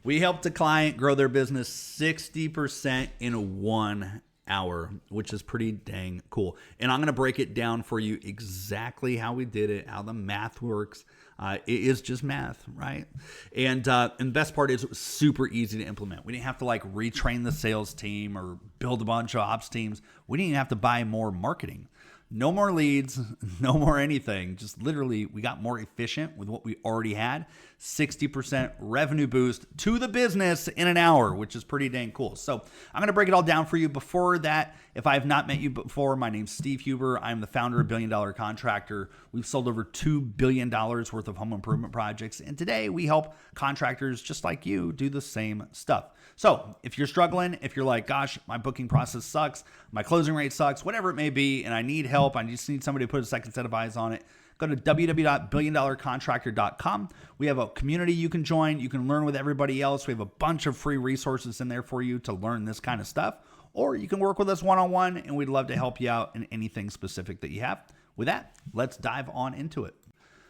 We helped a client grow their business 60% in 1 hour, which is pretty dang cool. And I'm going to break it down for you exactly how we did it, how the math works. It is just math, right? And the best part is it was super easy to implement. We didn't have to like retrain the sales team or build a bunch of ops teams. We didn't even have to buy more marketing. No more leads, no more anything. Just literally, we got more efficient with what we already had. 60% revenue boost to the business in an hour, which is pretty dang cool. So I'm going to break it all down for you. Before that, if I have not met you before, my name's Steve Huber. I'm the founder of Billion Dollar Contractor. We've sold over $2 billion worth of home improvement projects. And today we help contractors just like you do the same stuff. So if you're struggling, if you're like, gosh, my booking process sucks, my closing rate sucks, whatever it may be, and I need help, I just need somebody to put a second set of eyes on it, go to www.billiondollarcontractor.com. We have a community you can join. You can learn with everybody else. We have a bunch of free resources in there for you to learn this kind of stuff. Or you can work with us one-on-one, and we'd love to help you out in anything specific that you have. With that, let's dive on into it.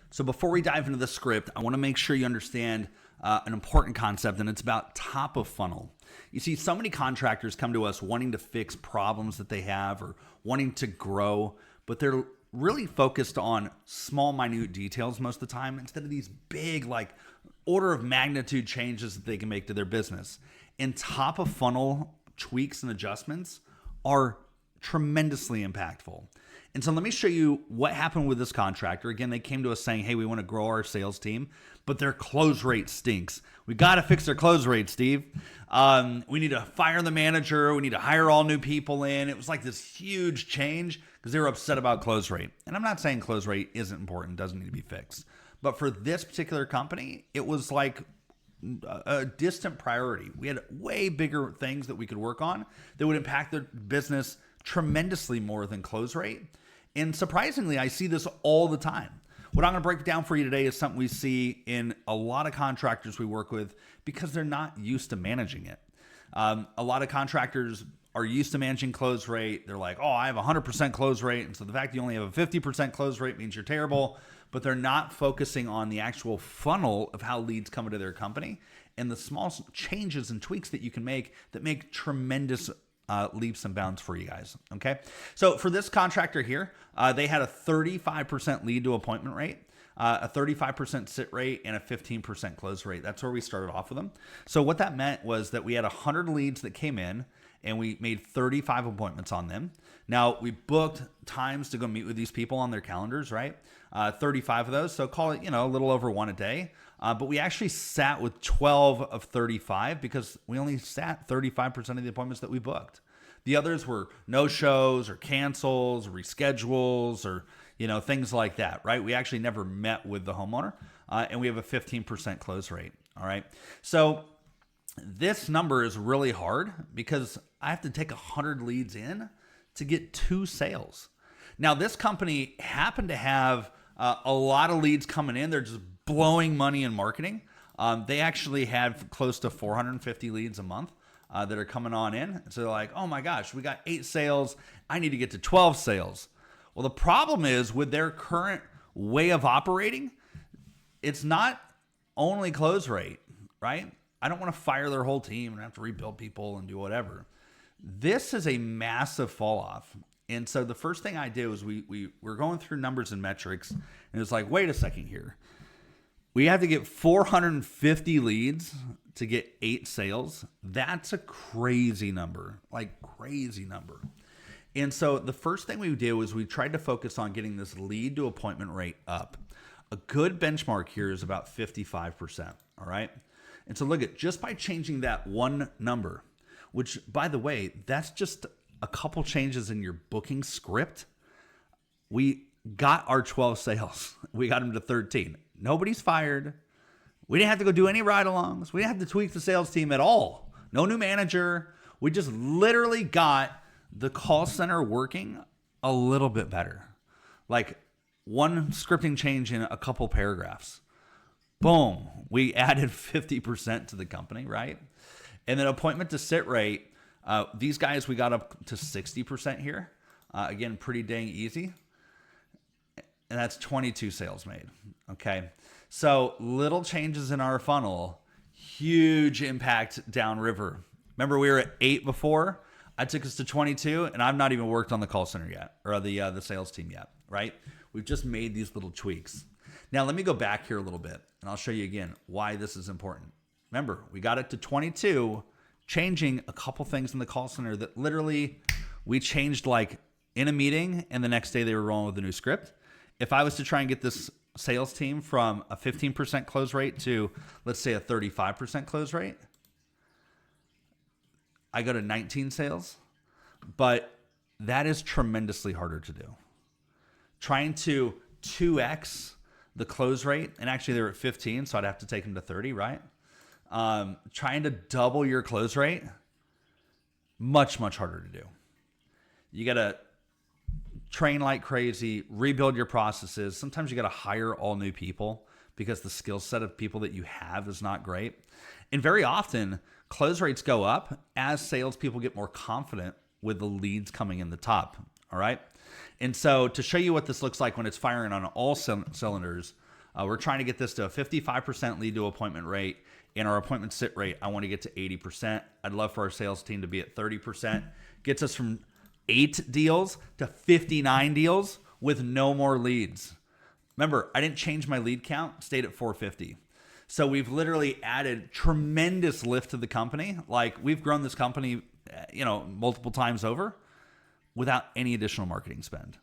So before we dive into the script, I want to make sure you understand an important concept, and it's about top of funnel. You see, so many contractors come to us wanting to fix problems that they have or wanting to grow, but they're really focused on small, minute details most of the time instead of these big, like order of magnitude changes that they can make to their business. And top of funnel tweaks and adjustments are tremendously impactful. And so let me show you what happened with this contractor. Again, they came to us saying, hey, we want to grow our sales team, but their close rate stinks. We got to fix their close rate, Steve. We need to fire the manager. We need to hire all new people in. It was like this huge change because they were upset about close rate. And I'm not saying close rate isn't important, doesn't need to be fixed. But for this particular company, it was like a distant priority. We had way bigger things that we could work on that would impact their business tremendously more than close rate. And surprisingly, I see this all the time. What I'm going to break down for you today is something we see in a lot of contractors we work with because they're not used to managing it. A lot of contractors are used to managing close rate. They're like, oh, I have 100% close rate. And so the fact that you only have a 50% close rate means you're terrible. But they're not focusing on the actual funnel of how leads come into their company and the small changes and tweaks that you can make that make tremendous leaps and bounds for you guys. Okay. So for this contractor here, they had a 35% lead to appointment rate, a 35% sit rate, and a 15% close rate. That's where we started off with them. So what that meant was that we had 100 leads that came in and we made 35 appointments on them. Now we booked times to go meet with these people on their calendars, right? 35 of those. So call it, a little over one a day. But we actually sat with 12 of 35 because we only sat 35% of the appointments that we booked. The others were no-shows or cancels, or reschedules, or things like that, right? We actually never met with the homeowner, and we have a 15% close rate. All right. So this number is really hard because I have to take 100 leads in to get 2 sales. Now, this company happened to have a lot of leads coming in. They're just blowing money in marketing. They actually had close to 450 leads a month that are coming on in. So they're like, oh my gosh, we got 8 sales. I need to get to 12 sales. Well, the problem is with their current way of operating, it's not only close rate, right? I don't want to fire their whole team and have to rebuild people and do whatever. This is a massive fall off. And so the first thing I did was we were going through numbers and metrics, and it's like, wait a second here. We have to get 450 leads to get 8 sales. That's a crazy number, like crazy number. And so the first thing we did was we tried to focus on getting this lead to appointment rate up. A good benchmark here is about 55%, all right? And so look at just by changing that one number, which by the way, that's just a couple changes in your booking script, we got our 12 sales. We got them to 13. Nobody's fired. We didn't have to go do any ride-alongs. We didn't have to tweak the sales team at all. No new manager. We just literally got the call center working a little bit better. Like one scripting change in a couple paragraphs. Boom. We added 50% to the company, right? And then appointment to sit rate. These guys, we got up to 60% here. Again, pretty dang easy. And that's 22 sales made. Okay. So little changes in our funnel Huge impact downriver. Remember, we were at 8 before. I took us to 22, and I've not even worked on the call center yet, or the sales team yet, right? We've just made these little tweaks. Now, let me go back here a little bit, and I'll show you again why this is important. Remember, we got it to 22, changing a couple things in the call center that literally we changed like in a meeting, and the next day they were rolling with a new script. If I was to try and get this sales team from a 15% close rate to, let's say, a 35% close rate, I go to 19 sales, but that is tremendously harder to do. Trying to 2x the close rate, and actually they were at 15, so I'd have to take them to 30, right? Trying to double your close rate, much, much harder to do. You got to train like crazy, rebuild your processes. Sometimes you got to hire all new people because the skill set of people that you have is not great. And very often, close rates go up as salespeople get more confident with the leads coming in the top. All right. And so to show you what this looks like when it's firing on all cylinders, we're trying to get this to a 55% lead to appointment rate. And our appointment sit rate, I want to get to 80%. I'd love for our sales team to be at 30%. Gets us from 8 deals to 59 deals with no more leads. Remember, I didn't change my lead count, stayed at 450. So we've literally added tremendous lift to the company. Like, we've grown this company, multiple times over without any additional marketing spend.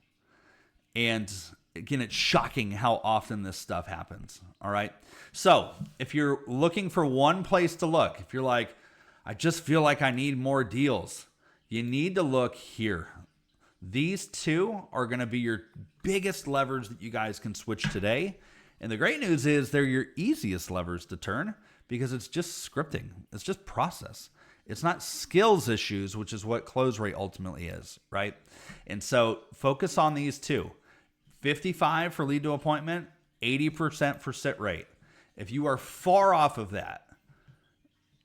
And again, it's shocking how often this stuff happens. All right. So if you're looking for one place to look, if you're like, I just feel like I need more deals, you need to look here. These two are going to be your biggest levers that you guys can switch today. And the great news is they're your easiest levers to turn because it's just scripting. It's just process. It's not skills issues, which is what close rate ultimately is, right? And so focus on these two. 55 for lead to appointment, 80% for sit rate. If you are far off of that,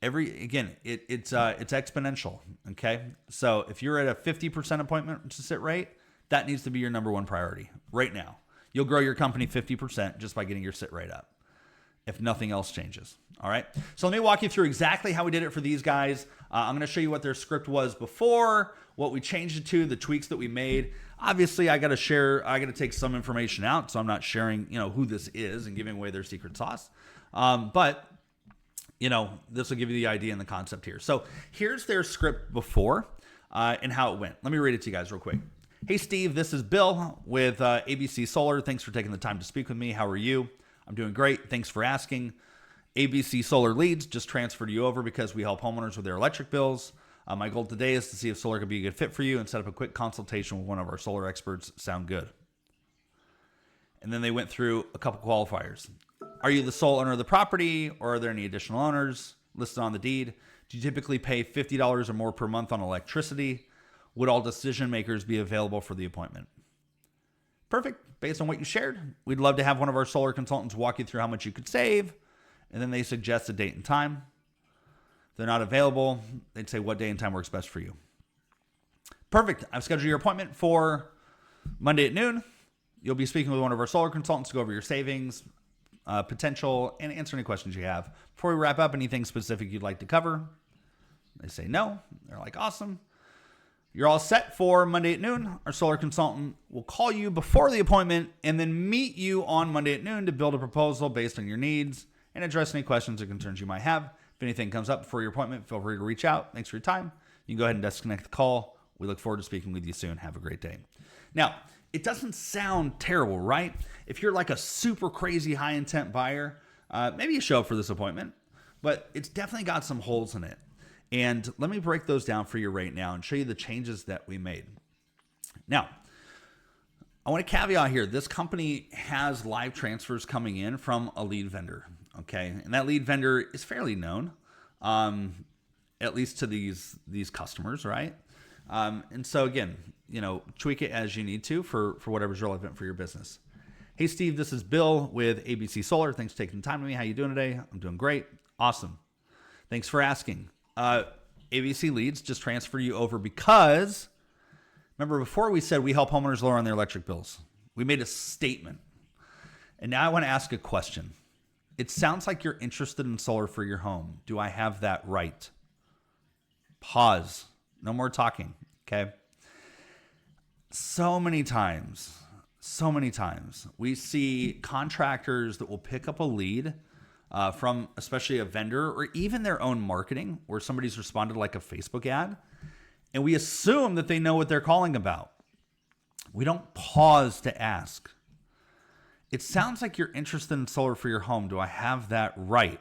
it's exponential, okay? So if you're at a 50% appointment to sit rate, that needs to be your number one priority right now. You'll grow your company 50% just by getting your sit rate up, if nothing else changes. All right. So let me walk you through exactly how we did it for these guys. I'm going to show you what their script was before, what we changed it to, the tweaks that we made. Obviously, I got to take some information out, so I'm not sharing, who this is and giving away their secret sauce. But this will give you the idea and the concept here. So here's their script before and how it went. Let me read it to you guys real quick. Hey, Steve, this is Bill with ABC Solar. Thanks for taking the time to speak with me. How are you? I'm doing great. Thanks for asking. ABC Solar Leads just transferred you over because we help homeowners with their electric bills. My goal today is to see if solar could be a good fit for you and set up a quick consultation with one of our solar experts. Sound good? And then they went through a couple qualifiers. Are you the sole owner of the property, or are there any additional owners listed on the deed? Do you typically pay $50 or more per month on electricity? Would all decision makers be available for the appointment? Perfect. Based on what you shared, we'd love to have one of our solar consultants walk you through how much you could save. And then they suggest a date and time. If they're not available, they'd say what day and time works best for you. Perfect. I've scheduled your appointment for Monday at noon. You'll be speaking with one of our solar consultants to go over your savings, potential, and answer any questions you have. Before we wrap up, anything specific you'd like to cover? They say no. They're like, awesome. You're all set for Monday at noon. Our solar consultant will call you before the appointment and then meet you on Monday at noon to build a proposal based on your needs and address any questions or concerns you might have. If anything comes up before your appointment, feel free to reach out. Thanks for your time. You can go ahead and disconnect the call. We look forward to speaking with you soon. Have a great day. Now, it doesn't sound terrible, right? If you're like a super crazy high intent buyer, maybe you show up for this appointment, but it's definitely got some holes in it. And let me break those down for you right now and show you the changes that we made. Now, I want to caveat here. This company has live transfers coming in from a lead vendor, okay? And that lead vendor is fairly known, at least to these customers, right? And so again, tweak it as you need to for whatever's relevant for your business. Hey, Steve, this is Bill with ABC Solar. Thanks for taking the time with me. How you doing today? I'm doing great. Awesome. Thanks for asking. ABC Leads just transfer you over because, remember before we said we help homeowners lower on their electric bills. We made a statement. And now I want to ask a question. It sounds like you're interested in solar for your home. Do I have that right? Pause. No more talking. Okay. So many times we see contractors that will pick up a lead from especially a vendor or even their own marketing where somebody's responded like a Facebook ad. And we assume that they know what they're calling about. We don't pause to ask. It sounds like you're interested in solar for your home. Do I have that right?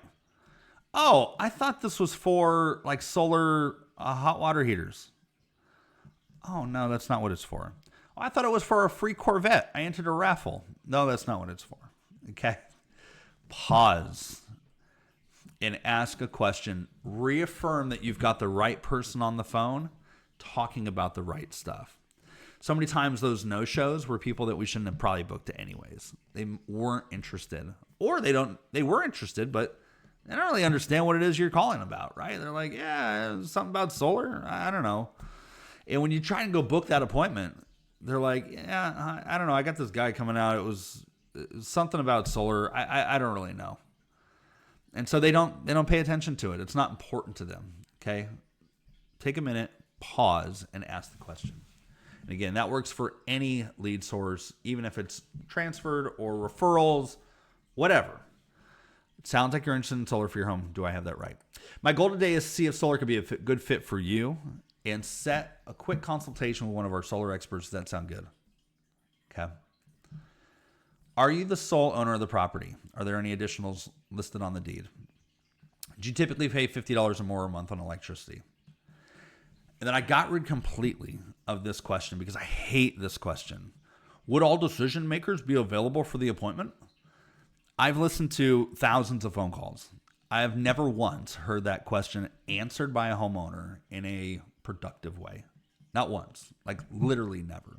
Oh, I thought this was for like solar hot water heaters. Oh, no, that's not what it's for. Oh, I thought it was for a free Corvette. I entered a raffle. No, that's not what it's for. Okay. Pause and ask a question. Reaffirm that you've got the right person on the phone talking about the right stuff. So many times those no-shows were people that we shouldn't have probably booked to anyways. They weren't interested. Or they were interested, but they don't really understand what it is you're calling about, right? They're like, yeah, something about solar? I don't know. And when you try and go book that appointment, they're like, yeah, I don't know. I got this guy coming out. It was something about solar. I don't really know. And so they don't pay attention to it. It's not important to them, okay? Take a minute, pause, and ask the question. And again, that works for any lead source, even if it's transferred or referrals, whatever. It sounds like you're interested in solar for your home. Do I have that right? My goal today is to see if solar could be a good fit for you and set a quick consultation with one of our solar experts. Does that sound good? Okay. Are you the sole owner of the property? Are there any additionals listed on the deed? Do you typically pay $50 or more a month on electricity? And then I got rid completely of this question because I hate this question. Would all decision makers be available for the appointment? I've listened to thousands of phone calls. I have never once heard that question answered by a homeowner in a productive way. Not once, like literally never.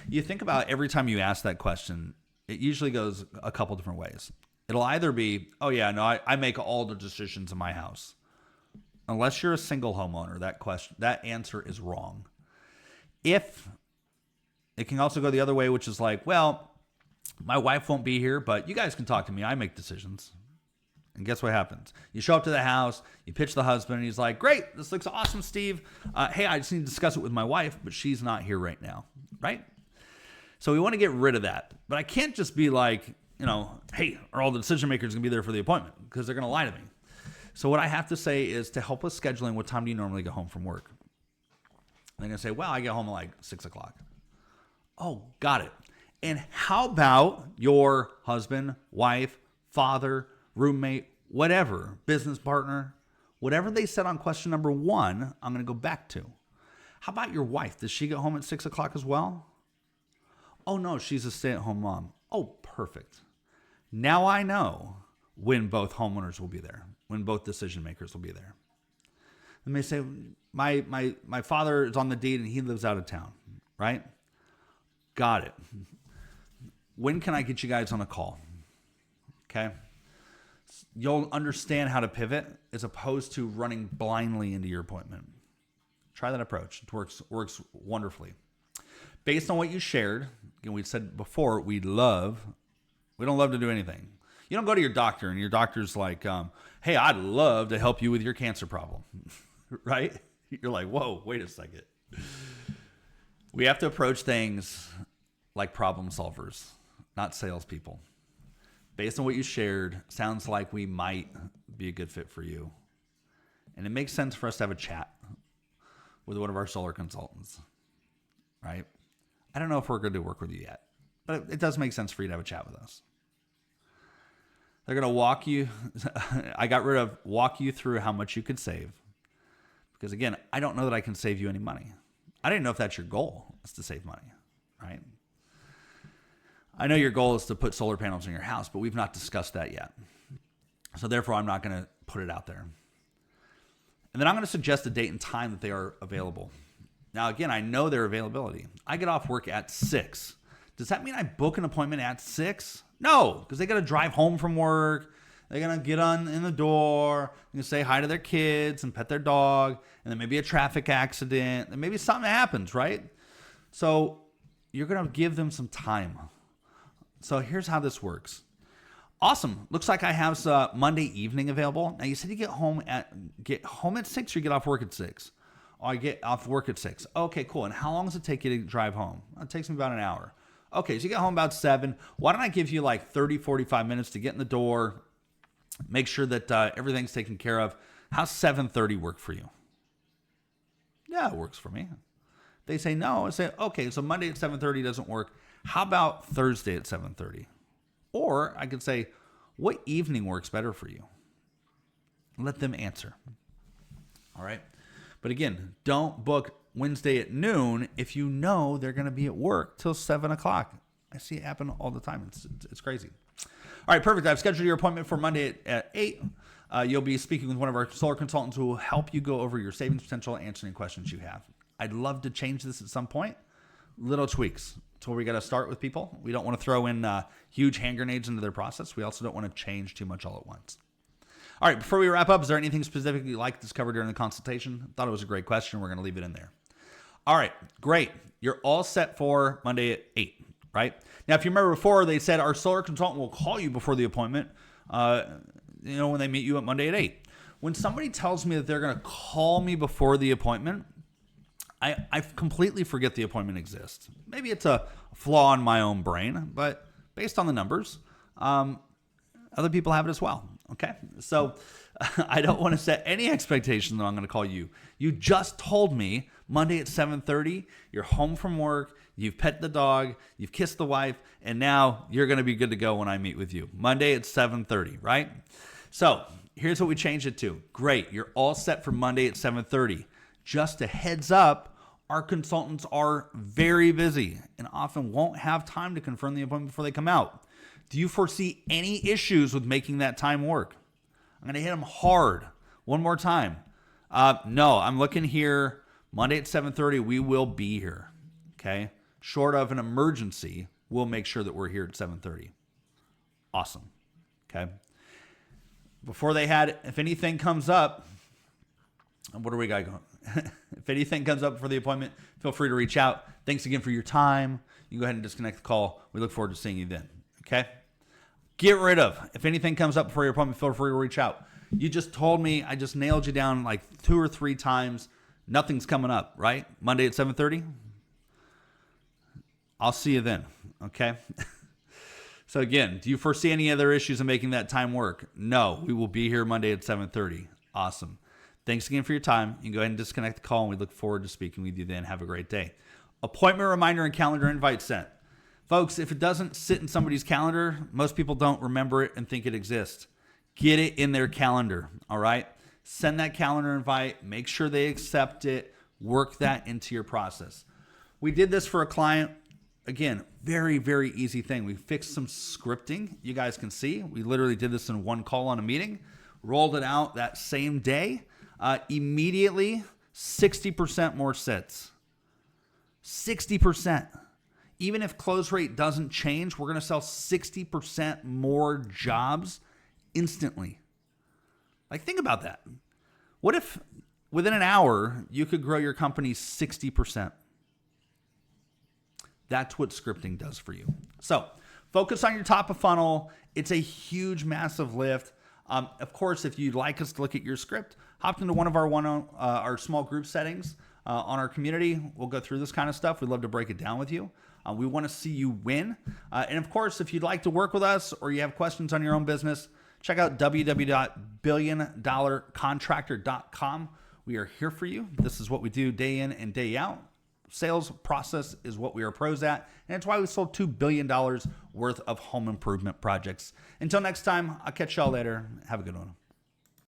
You think about every time you ask that question, it usually goes a couple different ways. It'll either be, oh yeah, no, I make all the decisions in my house. Unless you're a single homeowner, that answer is wrong. If it can also go the other way, which is like, well, my wife won't be here, but you guys can talk to me. I make decisions. And guess what happens? You show up to the house, you pitch the husband, and he's like, great, this looks awesome, Steve. Hey, I just need to discuss it with my wife, but she's not here right now, right? So we want to get rid of that. But I can't just be like, hey, are all the decision makers going to be there for the appointment? Because they're going to lie to me. So what I have to say is, to help with scheduling, what time do you normally go home from work? They're going to say, well, I get home at like 6 o'clock. Oh, got it. And how about your husband, wife, father, roommate, whatever, business partner, whatever they said on question number 1, I'm going to go back to. How about your wife? Does she get home at 6 o'clock as well? Oh, no, she's a stay-at-home mom. Oh, perfect. Now I know when both homeowners will be there, when both decision makers will be there. They may say, my father is on the deed and he lives out of town, right? Got it. When can I get you guys on a call? Okay. You'll understand how to pivot as opposed to running blindly into your appointment. Try that approach. It works wonderfully. Based on what you shared, again, we said before, we don't love to do anything. You don't go to your doctor and your doctor's like, hey, I'd love to help you with your cancer problem, right? You're like, whoa, wait a second. We have to approach things like problem solvers, not salespeople. Based on what you shared, sounds like we might be a good fit for you. And it makes sense for us to have a chat with one of our solar consultants, right? I don't know if we're going to work with you yet, but it does make sense for you to have a chat with us. They're going to walk you through how much you could save. Because again, I don't know that I can save you any money. I didn't know if that's your goal, is to save money, right? I know your goal is to put solar panels in your house, but we've not discussed that yet. So therefore, I'm not going to put it out there. And then I'm going to suggest a date and time that they are available. Now, again, I know their availability. I get off work at 6. Does that mean I book an appointment at 6? No, because they got to drive home from work. They're going to get in the door, and say hi to their kids and pet their dog, and then maybe a traffic accident, and maybe something happens, right? So you're going to give them some time. So here's how this works. Awesome. Looks like I have Monday evening available. Now you said you get home at 6 or you get off work at 6? Oh, I get off work at 6. Okay, cool. And how long does it take you to drive home? It takes me about an hour. Okay, so you get home about 7. Why don't I give you like 30, 45 minutes to get in the door, make sure that everything's taken care of. How's 7:30 work for you? Yeah, it works for me. They say no. I say, okay, so Monday at 7:30 doesn't work. How about Thursday at 7:30? Or I could say, what evening works better for you? Let them answer. All right. But again, don't book Wednesday at noon if you know they're going to be at work till 7 o'clock. I see it happen all the time. It's crazy. All right, perfect. I've scheduled your appointment for Monday at 8. You'll be speaking with one of our solar consultants who will help you go over your savings potential, answer any questions you have. I'd love to change this at some point. Little tweaks. It's where we got to start with people. We don't want to throw in huge hand grenades into their process. We also don't want to change too much all at once. All right, before we wrap up, is there anything specifically you'd like to cover during the consultation? I thought it was a great question. We're going to leave it in there. All right, great. You're all set for Monday at 8, right? Now, if you remember before, they said our solar consultant will call you before the appointment, when they meet you at Monday at 8. When somebody tells me that they're going to call me before the appointment, I completely forget the appointment exists. Maybe it's a flaw in my own brain, but based on the numbers, other people have it as well. Okay, so I don't want to set any expectation that I'm going to call you. You just told me Monday at 7:30, you're home from work, you've pet the dog, you've kissed the wife, and now you're going to be good to go when I meet with you. Monday at 7:30, right? So here's what we changed it to. Great, you're all set for Monday at 7:30. Just a heads up, our consultants are very busy and often won't have time to confirm the appointment before they come out. Do you foresee any issues with making that time work? I'm going to hit them hard one more time. No, I'm looking here. Monday at 7:30, we will be here. Okay? Short of an emergency, we'll make sure that we're here at 7:30. Awesome. Okay? Before they had, if anything comes up, what do we got going? If anything comes up for the appointment, feel free to reach out. Thanks again for your time. You can go ahead and disconnect the call. We look forward to seeing you then. Okay? Get rid of. If anything comes up before your appointment, feel free to reach out. You just told me, I just nailed you down like 2 or 3 times. Nothing's coming up, right? Monday at 7:30? I'll see you then. Okay? So again, do you foresee any other issues in making that time work? No, we will be here Monday at 7:30. Awesome. Thanks again for your time. You can go ahead and disconnect the call, and we look forward to speaking with you then. Have a great day. Appointment reminder and calendar invite sent. Folks, if it doesn't sit in somebody's calendar, most people don't remember it and think it exists. Get it in their calendar, all right? Send that calendar invite. Make sure they accept it. Work that into your process. We did this for a client. Again, very, very easy thing. We fixed some scripting. You guys can see. We literally did this in one call on a meeting. Rolled it out that same day. Immediately, 60% more sits. 60%. Even if close rate doesn't change, we're going to sell 60% more jobs instantly. Like, think about that. What if within an hour, you could grow your company 60%? That's what scripting does for you. So focus on your top of funnel. It's a huge, massive lift. Of course, if you'd like us to look at your script, hop into one of our small group settings on our community. We'll go through this kind of stuff. We'd love to break it down with you. We want to see you win. And of course, if you'd like to work with us or you have questions on your own business, check out www.billiondollarcontractor.com. We are here for you. This is what we do day in and day out. Sales process is what we are pros at, and it's why we sold $2 billion worth of home improvement projects. Until next time, I'll catch y'all later. Have a good one.